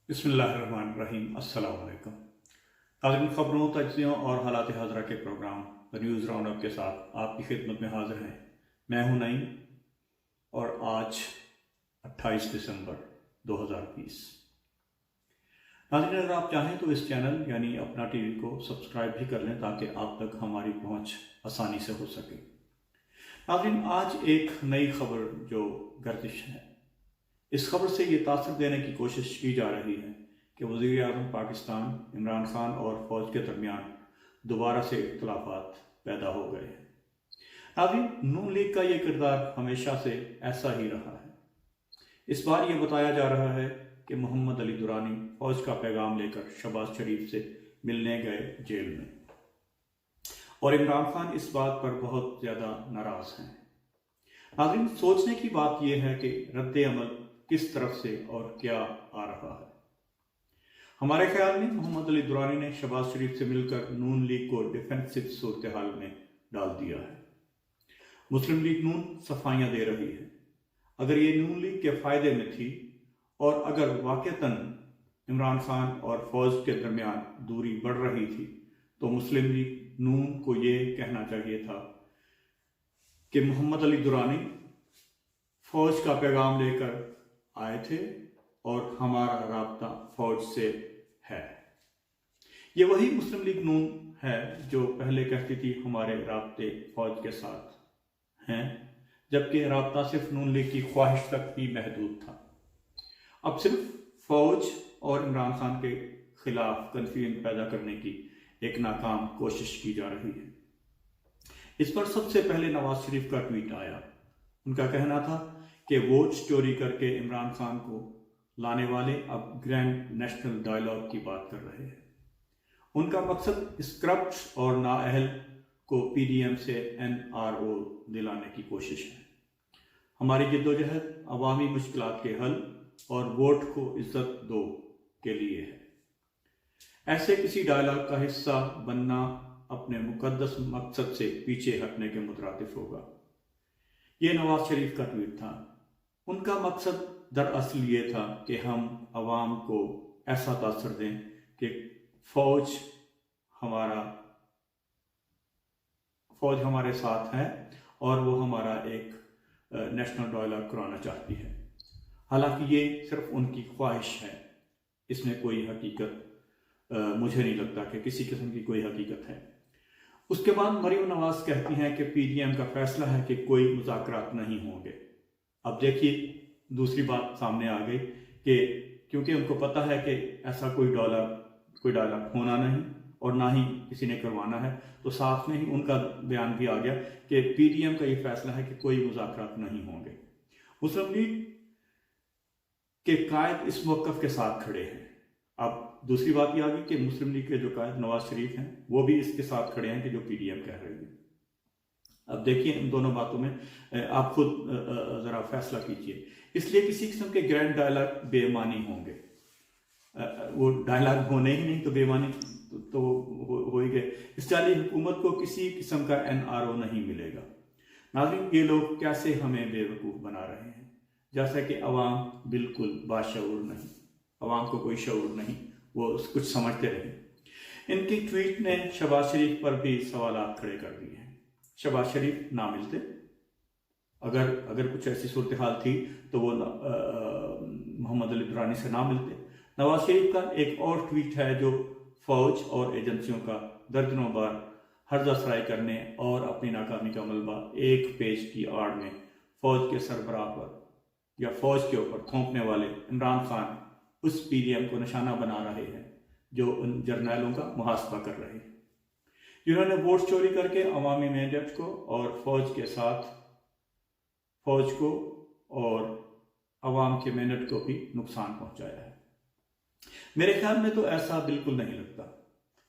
बिस्मिल्लाहिर्रहमानिर्रहीम। अस्सलाम वालेकुम। नाज़रीन, खबरों, तज्ज़ियों और हालात हाज़रा के program the news round up के साथ आपकी खिदमत में हाजिर हैं। मैं हूं नईम और आज 28 दिसंबर 2020। नाज़रीन, अगर आप चाहें तो इस चैनल यानी अपना टीवी को सब्सक्राइब भी कर लें ताकि आप तक हमारी पहुंच आसानी से हो सके। नाज़रीन, आज एक नई खबर जो गर्दिश है, इस खबर से ये तासर देने की कोशिश की जा रही है कि वज़ीर आज़म पाकिस्तान इमरान खान और फौज के दरमियान दोबारा से इख्तलाफात पैदा हो गए हैं। नाज़रीन, नून लीग का ये किरदार हमेशा से ऐसा ही रहा है। इस बार ये बताया जा रहा है कि मोहम्मद अली दुरानी फौज का पैगाम लेकर शहबाज शरीफ से मिलने गए जेल में, और इमरान खान इस बात पर बहुत ज़्यादा नाराज़ हैं। नाज़रीन, सोचने की बात यह है कि रद्द अमल किस तरफ से और क्या आ रहा है। हमारे ख्याल में मोहम्मद अली दुरानी ने शहबाज शरीफ से मिलकर नून लीग को डिफेंसिव सूरत हाल में डाल दिया है। मुस्लिम लीग नून सफाइयां दे रही है। अगर ये नून लीग के फायदे में थी और अगर वाकईतन इमरान खान और फौज के दरमियान दूरी बढ़ रही थी तो मुस्लिम लीग नून को ये कहना चाहिए था कि मोहम्मद अली दुरानी फौज का पैगाम लेकर आए थे और हमारा राब्ता फौज से है। ये वही मुस्लिम लीग नून है जो पहले कहती थी हमारे राब्ते फौज के साथ हैं, जबकि राब्ता सिर्फ नून लीग की ख्वाहिश तक ही महदूद था। अब सिर्फ फौज और इमरान खान के खिलाफ कन्फ्यूजन पैदा करने की एक नाकाम कोशिश की जा रही है। इस पर सबसे पहले नवाज शरीफ का ट्वीट आया। उनका कहना था कि वोट चोरी करके इमरान खान को लाने वाले अब ग्रैंड नेशनल डायलॉग की बात कर रहे हैं। उनका मकसद इस करप्ट और नाअहल को पीडीएम से एनआरओ दिलाने की कोशिश है। हमारी जिद्दोजहद अवामी मुश्किलात के हल और वोट को इज्जत दो के लिए है। ऐसे किसी डायलॉग का हिस्सा बनना अपने मुकद्दस मकसद से पीछे हटने के मुतरादिफ होगा। ये नवाज शरीफ का ट्वीट था। उनका मकसद दरअसल ये था कि हम अवाम को ऐसा तासर दें कि फौज हमारे साथ है और वो हमारा एक नेशनल डायलॉग कराना चाहती है। हालांकि ये सिर्फ उनकी ख्वाहिश है, इसमें कोई हकीकत मुझे नहीं लगता कि किसी किस्म की कोई हकीकत है। उसके बाद मरियम नवाज कहती हैं कि पीडीएम का फैसला है कि कोई मुज़ाकरात नहीं होंगे। अब देखिए, दूसरी बात सामने आ गई कि क्योंकि उनको पता है कि ऐसा कोई डायलॉग होना नहीं और ना ही किसी ने करवाना है, तो साथ में ही उनका बयान भी आ गया कि पीडीएम का ये फैसला है कि कोई मुज़ाकरात नहीं होंगे। मुस्लिम लीग के कायद इस मौक़िफ़ के साथ खड़े हैं। अब दूसरी बात ये आ गई कि मुस्लिम लीग के जो कायद नवाज शरीफ हैं वो भी इसके साथ खड़े हैं कि जो पीडीएम कह रही है। अब देखिए, इन दोनों बातों में आप खुद ज़रा फैसला कीजिए। इसलिए किसी किस्म के ग्रैंड डायलॉग बेईमानी होंगे। वो डायलॉग होने ही नहीं तो बेईमानी तो हो ही गए। इस चाली हुकूमत को किसी किस्म का एनआरओ नहीं मिलेगा। नाज़रीन, ये लोग कैसे हमें बेवकूफ़ बना रहे हैं, जैसा कि अवाम बिल्कुल बाशऊर नहीं, अवाम को कोई शऊर नहीं, वो कुछ समझते नहीं। इनकी ट्वीट ने शहबाज शरीफ पर भी सवालात खड़े कर दिए हैं। शहबाज शरीफ ना मिलते, अगर कुछ ऐसी सूरत हाल थी तो वो मोहम्मद अली दुरानी से ना मिलते। नवाज शरीफ का एक और ट्वीट है जो फौज और एजेंसियों का दर्जनों बार हर्जासराई करने और अपनी नाकामी का मलबा एक पेज की आड़ में फौज के सरबराह पर या फौज के ऊपर थोपने वाले इमरान खान उस पीडीएम को निशाना बना रहे हैं जो उन जर्नैलों का मुहासबा कर रहे हैं जिन्होंने वोट चोरी करके अवामी मैंडेट को और फौज को और अवाम के मैंडेट को भी नुकसान पहुंचाया है। मेरे ख्याल में तो ऐसा बिल्कुल नहीं लगता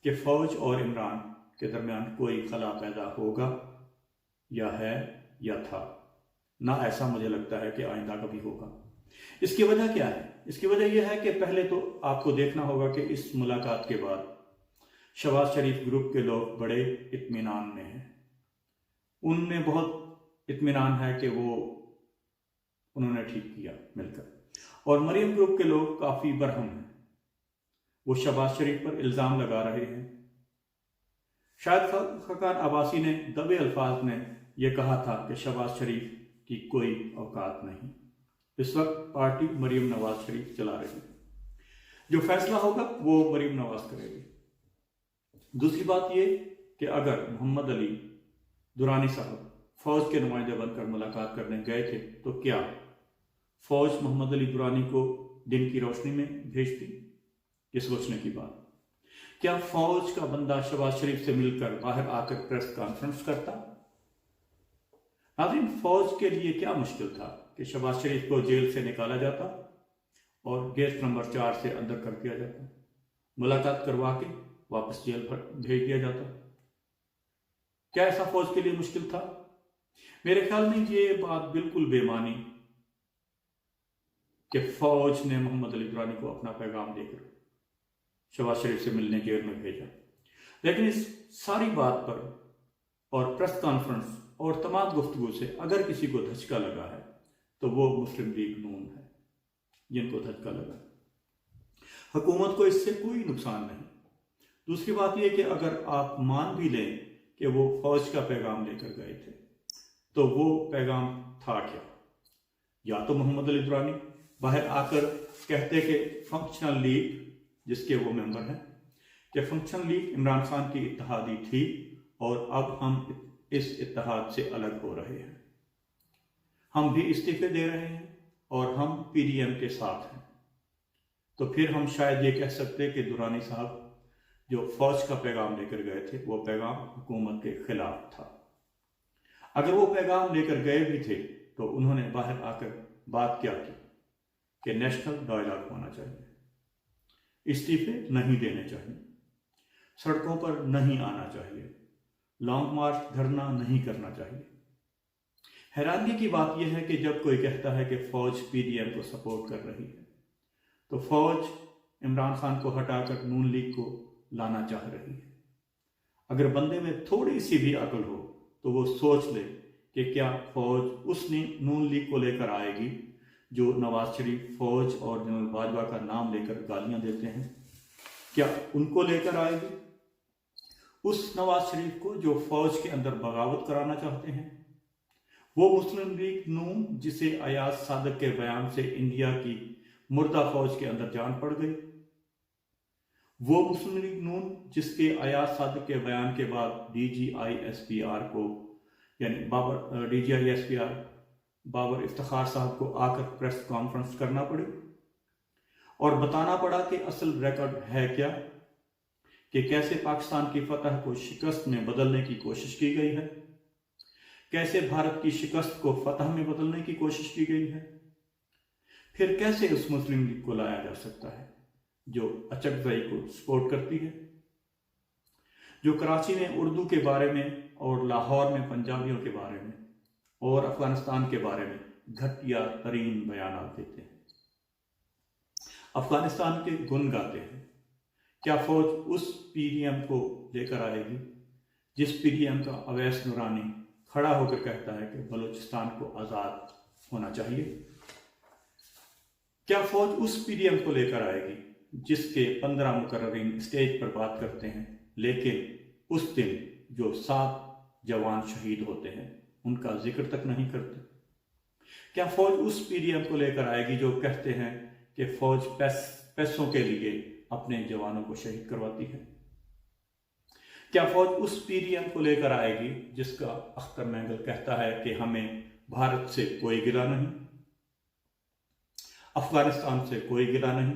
कि फौज और इमरान के दरमियान कोई खला पैदा होगा या है या था। ना ऐसा मुझे लगता है कि आइंदा कभी होगा। इसकी वजह क्या है? इसकी वजह यह है कि पहले तो आपको देखना होगा कि इस मुलाकात के बाद शहबाज शरीफ ग्रुप के लोग बड़े इत्मीनान में हैं। उनमें बहुत इत्मीनान है कि वो उन्होंने ठीक किया मिलकर, और मरियम ग्रुप के लोग काफ़ी बरहम हैं। वो शहबाज शरीफ पर इल्ज़ाम लगा रहे हैं। शायद खकान अब्बासी ने दबे अल्फाज में यह कहा था कि शहबाज शरीफ की कोई औकात नहीं। इस वक्त पार्टी मरीम नवाज शरीफ चला रही है, जो फैसला होगा वो मरीम नवाज करेगी। दूसरी बात ये कि अगर मोहम्मद अली दुरानी साहब फौज के नुमाइंदे बनकर मुलाकात करने गए थे तो क्या फौज मोहम्मद अली दुरानी को दिन की रोशनी में भेजती? ये सोचने की बात। क्या फौज का बंदा शहबाज शरीफ से मिलकर बाहर आकर प्रेस कॉन्फ्रेंस करता? नाज़रीन, फौज के लिए क्या मुश्किल था कि शहबाज शरीफ को जेल से निकाला जाता और गेस्ट नंबर 4 से अंदर कर दिया जाता, मुलाकात करवा के वापस जेल भेज दिया जाता। क्या ऐसा फौज के लिए मुश्किल था? मेरे ख्याल में ये बात बिल्कुल बेमानी कि फौज ने मोहम्मद अली दुरानी को अपना पैगाम देकर शहबाज शरीफ से मिलने जेल में भेजा। लेकिन इस सारी बात पर और प्रेस कॉन्फ्रेंस और तमाम गुफ्तगू से अगर किसी को धचका लगा है तो वो मुस्लिम लीग नून है, जिनको धचका लगा। हुकूमत को इससे कोई नुकसान नहीं। दूसरी बात यह कि अगर आप मान भी लें कि वो फौज का पैगाम लेकर गए थे तो वो पैगाम था क्या? या तो मोहम्मद अली दुरानी बाहर आकर कहते कि फंक्शनल लीग, जिसके वो मेंबर हैं, कि फंक्शनल लीग इमरान खान की इत्तेहादी थी और अब हम इस इत्तेहाद से अलग हो रहे हैं, हम भी इस्तीफे दे रहे हैं और हम पीडीएम के साथ हैं। तो फिर हम शायद ये कह सकते कि दुरानी साहब जो फौज का पैगाम लेकर गए थे वो पैगाम हुकूमत के खिलाफ था। अगर वो पैगाम लेकर गए भी थे तो उन्होंने बाहर आकर बात क्या की कि नेशनल डायलॉग होना चाहिए, इस्तीफे नहीं देने चाहिए, सड़कों पर नहीं आना चाहिए, लॉन्ग मार्च धरना नहीं करना चाहिए। हैरानगी की बात यह है कि जब कोई कहता है कि फौज पीडीएम को सपोर्ट कर रही है तो फौज इमरान खान को हटाकर नून लीग को लाना चाह रही है। अगर बंदे में थोड़ी सी भी अकल हो तो वो सोच ले कि क्या फौज उस नून लीग को लेकर आएगी जो नवाज शरीफ फौज और जनरल बाजवा का नाम लेकर गालियां देते हैं? क्या उनको लेकर आएगी? उस नवाज शरीफ को जो फौज के अंदर बगावत कराना चाहते हैं? वो मुस्लिम लीग नून जिसे अयाज सादक के बयान से इंडिया की मुर्दा फौज के अंदर जान पड़ गई? वो मुस्लिम लीग नून जिसके अयाज सादक के बयान के बाद DGISPR को, यानी DGISPR बाबर इफ्तिखार साहब को आकर प्रेस कॉन्फ्रेंस करना पड़ी और बताना पड़ा कि असल रिकॉर्ड है क्या, कि कैसे पाकिस्तान की फतह को शिकस्त में बदलने की कोशिश की गई है, कैसे भारत की शिकस्त को फतह में बदलने की कोशिश की गई है। फिर कैसे उस मुस्लिम लीग को लाया जा सकता है जो अचकजई को सपोर्ट करती है, जो कराची में उर्दू के बारे में और लाहौर में पंजाबियों के बारे में और अफगानिस्तान के बारे में घटिया तरीन बयान देते हैं, अफगानिस्तान के गुण गाते हैं। क्या फौज उस पीडीएम को लेकर आएगी जिस पीडीएम का अवैस नूरानी खड़ा होकर कहता है कि बलूचिस्तान को आज़ाद होना चाहिए? क्या फौज उस पीडीएम को लेकर आएगी जिसके 15 मुकर्ररीन स्टेज पर बात करते हैं लेकिन उस दिन जो 7 जवान शहीद होते हैं उनका जिक्र तक नहीं करते? क्या फौज उस पीडीएम को लेकर आएगी जो कहते हैं कि फौज पैसों के लिए अपने जवानों को शहीद करवाती है? क्या फौज उस पीडीएम को लेकर आएगी जिसका अख्तर महंगल कहता है कि हमें भारत से कोई गिला नहीं, अफगानिस्तान से कोई गिला नहीं,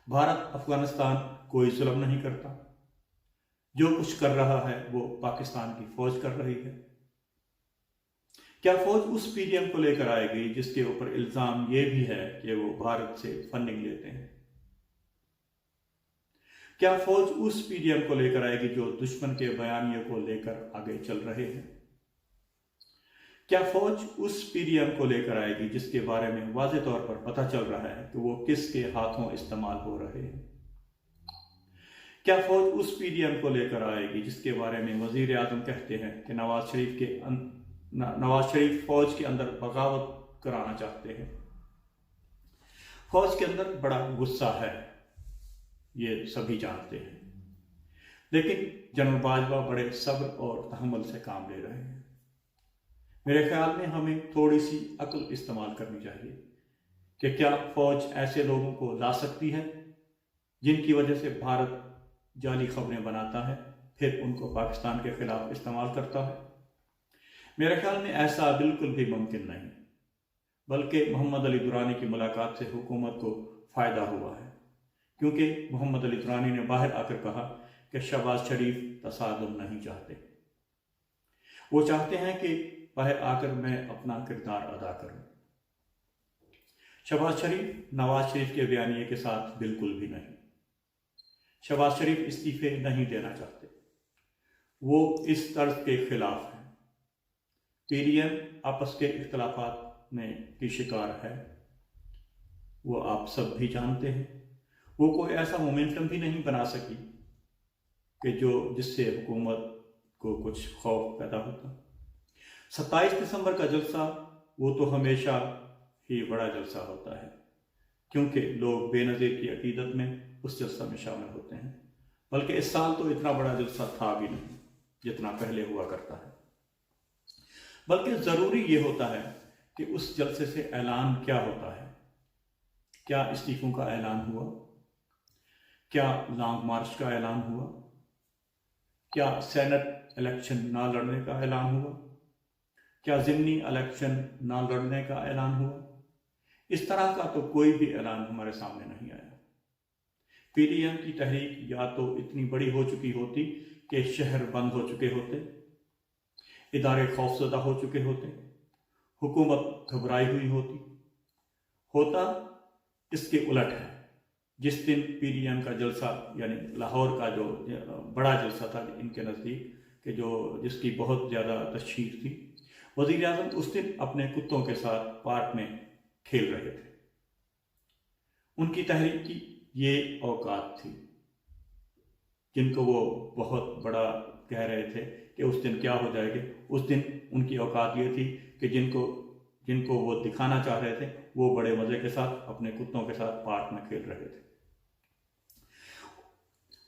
भारत अफगानिस्तान कोई जुल्म नहीं करता, जो कुछ कर रहा है वो पाकिस्तान की फौज कर रही है? क्या फौज उस पीडीएम को लेकर आएगी जिसके ऊपर इल्जाम ये भी है कि वो भारत से फंडिंग लेते हैं? क्या फौज उस पीडीएम को लेकर आएगी जो दुश्मन के बयानियों को लेकर आगे चल रहे हैं? क्या फौज उस पीडीएम को लेकर आएगी जिसके बारे में वाज़ेह तौर पर पता चल रहा है कि वो किसके हाथों इस्तेमाल हो रहे हैं? क्या फौज उस पीडीएम को लेकर आएगी जिसके बारे में वजीर आज़म कहते हैं कि नवाज शरीफ फौज के अंदर बगावत कराना चाहते हैं? फौज के अंदर बड़ा गुस्सा है یہ سبھی جانتے ہیں، لیکن جنرل باجوہ بڑے صبر اور تحمل سے کام لے رہے ہیں۔ میرے خیال میں ہمیں تھوڑی سی عقل استعمال کرنی چاہیے کہ کیا فوج ایسے لوگوں کو لا سکتی ہے جن کی وجہ سے بھارت جعلی خبریں بناتا ہے پھر ان کو پاکستان کے خلاف استعمال کرتا ہے؟ میرے خیال میں ایسا بالکل بھی ممکن نہیں، بلکہ محمد علی درانی کی ملاقات سے حکومت کو فائدہ ہوا ہے، کیونکہ محمد علی درانی نے باہر آ کر کہا کہ شہباز شریف تصادم نہیں چاہتے، وہ چاہتے ہیں کہ باہر آ کر میں اپنا کردار ادا کروں۔ شہباز شریف نواز شریف کے بیانیے کے ساتھ بالکل بھی نہیں۔ شہباز شریف استعفے نہیں دینا چاہتے، وہ اس طرز کے خلاف ہیں۔ پی ڈی ایم آپس کے اختلافات کی شکار ہے، وہ آپ سب بھی جانتے ہیں۔ وہ کوئی ایسا مومنٹم بھی نہیں بنا سکی کہ جس سے حکومت کو کچھ خوف پیدا ہوتا۔ 27 دسمبر کا جلسہ وہ تو ہمیشہ ہی بڑا جلسہ ہوتا ہے، کیونکہ لوگ بے نظیر کی عقیدت میں اس جلسہ میں شامل ہوتے ہیں، بلکہ اس سال تو اتنا بڑا جلسہ تھا بھی نہیں جتنا پہلے ہوا کرتا ہے۔ بلکہ ضروری یہ ہوتا ہے کہ اس جلسے سے اعلان کیا ہوتا ہے۔ کیا استعفوں کا اعلان ہوا؟ کیا لانگ مارچ کا اعلان ہوا؟ کیا سینٹ الیکشن نہ لڑنے کا اعلان ہوا؟ کیا ضمنی الیکشن نہ لڑنے کا اعلان ہوا؟ اس طرح کا تو کوئی بھی اعلان ہمارے سامنے نہیں آیا۔ پی ڈی ایم کی تحریک یا تو اتنی بڑی ہو چکی ہوتی کہ شہر بند ہو چکے ہوتے، ادارے خوفزدہ ہو چکے ہوتے، حکومت گھبرائی ہوئی ہوتا اس کے الٹ ہے۔ جس دن پی ڈی ایم کا جلسہ یعنی لاہور کا جو بڑا جلسہ تھا ان کے نزدیک کہ جس کی بہت زیادہ تشہیر تھی، وزیر اعظم اس دن اپنے کتوں کے ساتھ پارک میں کھیل رہے تھے۔ ان کی تحریک کی یہ اوقات تھی جن کو وہ بہت بڑا کہہ رہے تھے کہ اس دن کیا ہو جائے گا۔ اس دن ان کی اوقات یہ تھی کہ جن کو وہ دکھانا چاہ رہے تھے وہ بڑے مزے کے ساتھ اپنے کتوں کے ساتھ پارک میں کھیل رہے تھے۔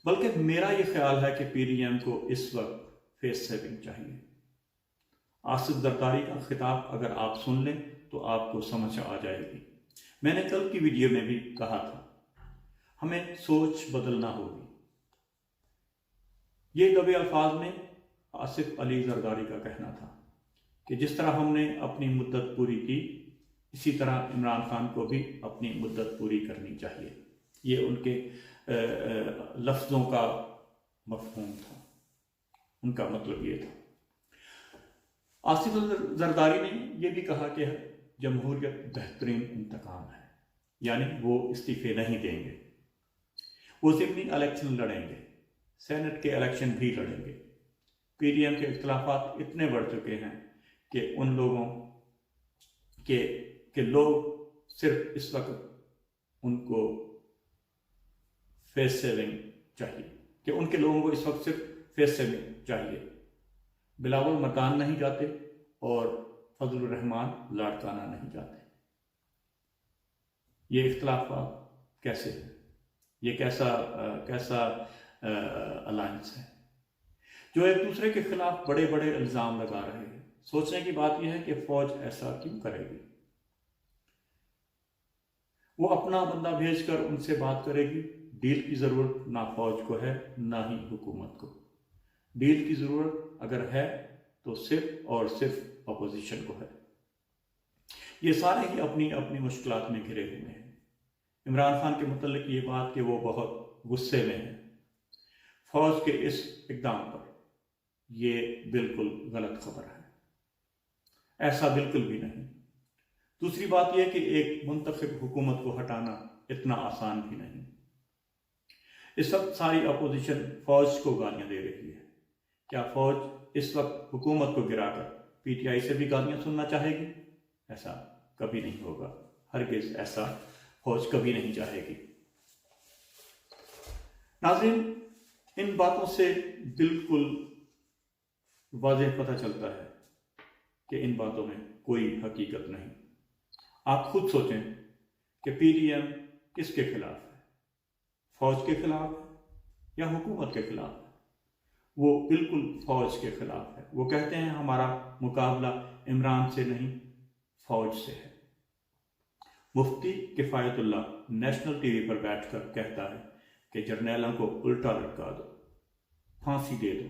بلکہ میرا یہ خیال ہے کہ پی ڈی ایم کو اس وقت فیس سیونگ چاہیے۔ آصف زرداری کا خطاب اگر آپ سن لیں تو آپ کو سمجھ آ جائے گی۔ میں نے کل کی ویڈیو میں بھی کہا تھا ہمیں سوچ بدلنا ہوگی۔ یہ دبے الفاظ میں آصف علی زرداری کا کہنا تھا کہ جس طرح ہم نے اپنی مدت پوری کی اسی طرح عمران خان کو بھی اپنی مدت پوری کرنی چاہیے۔ یہ ان کے لفظوں کا مفہوم تھا، ان کا مطلب یہ تھا۔ آصف زرداری نے یہ بھی کہا کہ جمہوریت بہترین انتقام ہے، یعنی وہ استعفے نہیں دیں گے، وہ ضمنی الیکشن لڑیں گے، سینٹ کے الیکشن بھی لڑیں گے۔ پی ڈی ایم کے اختلافات اتنے بڑھ چکے ہیں کہ ان لوگوں کہ لوگ صرف اس وقت ان کو فیس سیونگ چاہیے، کہ ان کے لوگوں کو اس وقت صرف فیس سیونگ چاہیے۔ بلاول مکان نہیں جاتے اور فضل الرحمان لاڑکانہ نہیں جاتے۔ یہ اختلافات کیسے ہیں؟ یہ کیسا الائنس ہے جو ایک دوسرے کے خلاف بڑے بڑے الزام لگا رہے ہیں؟ سوچنے کی بات یہ ہے کہ فوج ایسا کیوں کرے گی؟ وہ اپنا بندہ بھیج کر ان سے بات کرے گی۔ ڈیل کی ضرورت نہ فوج کو ہے نہ ہی حکومت کو۔ ڈیل کی ضرورت اگر ہے تو صرف اور صرف اپوزیشن کو ہے۔ یہ سارے ہی اپنی اپنی مشکلات میں گھرے ہوئے ہیں۔ عمران خان کے متعلق یہ بات کہ وہ بہت غصے میں ہے فوج کے اس اقدام پر، یہ بالکل غلط خبر ہے، ایسا بالکل بھی نہیں۔ دوسری بات یہ کہ ایک منتخب حکومت کو ہٹانا اتنا آسان بھی نہیں۔ اس وقت ساری اپوزیشن فوج کو گالیاں دے رہی ہے۔ کیا فوج اس وقت حکومت کو گرا کر پی ٹی آئی سے بھی گالیاں سننا چاہے گی؟ ایسا کبھی نہیں ہوگا، ہرگز ایسا فوج کبھی نہیں چاہے گی۔ ناظرین، ان باتوں سے بالکل واضح پتہ چلتا ہے کہ ان باتوں میں کوئی حقیقت نہیں۔ آپ خود سوچیں کہ پی ڈی ایم کس کے خلاف ہے؟ فوج کے خلاف ہے یا حکومت کے خلاف ہے؟ وہ بالکل فوج کے خلاف ہے۔ وہ کہتے ہیں ہمارا مقابلہ عمران سے نہیں، فوج سے ہے۔ مفتی کفایت اللہ نیشنل ٹی وی پر بیٹھ کر کہتا ہے کہ جرنیلوں کو الٹا لٹکا دو، پھانسی دے دو،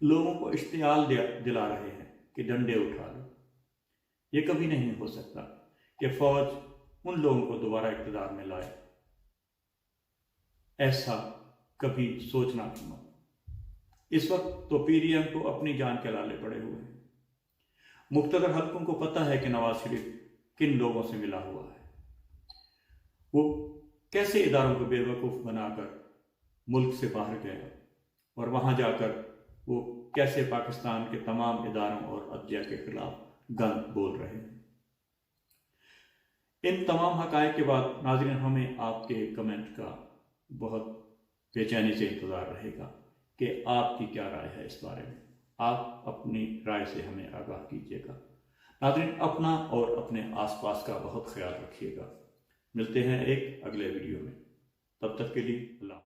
لوگوں کو اشتعال دلا رہے ہیں کہ ڈنڈے اٹھا لو۔ یہ کبھی نہیں ہو سکتا کہ فوج ان لوگوں کو دوبارہ اقتدار میں لائے، ایسا کبھی سوچنا بھی مت۔ اس وقت تو پی ڈی ایم کو اپنی جان کے لالے پڑے ہوئے ہیں۔ مقتدر حلقوں کو پتہ ہے کہ نواز شریف کن لوگوں سے ملا ہوا ہے، وہ کیسے اداروں کو بے وقوف بنا کر ملک سے باہر گیا، اور وہاں جا کر وہ کیسے پاکستان کے تمام اداروں اور عدلیہ کے خلاف گند بول رہے ہیں۔ ان تمام حقائق کے بعد ناظرین ہمیں آپ کے کمنٹ کا بہت بے چینی سے انتظار رہے گا کہ آپ کی کیا رائے ہے اس بارے میں۔ آپ اپنی رائے سے ہمیں آگاہ کیجیے گا۔ ناظرین اپنا اور اپنے آس پاس کا بہت خیال رکھیے گا۔ ملتے ہیں ایک اگلے ویڈیو میں، تب تک کے لیے اللہ۔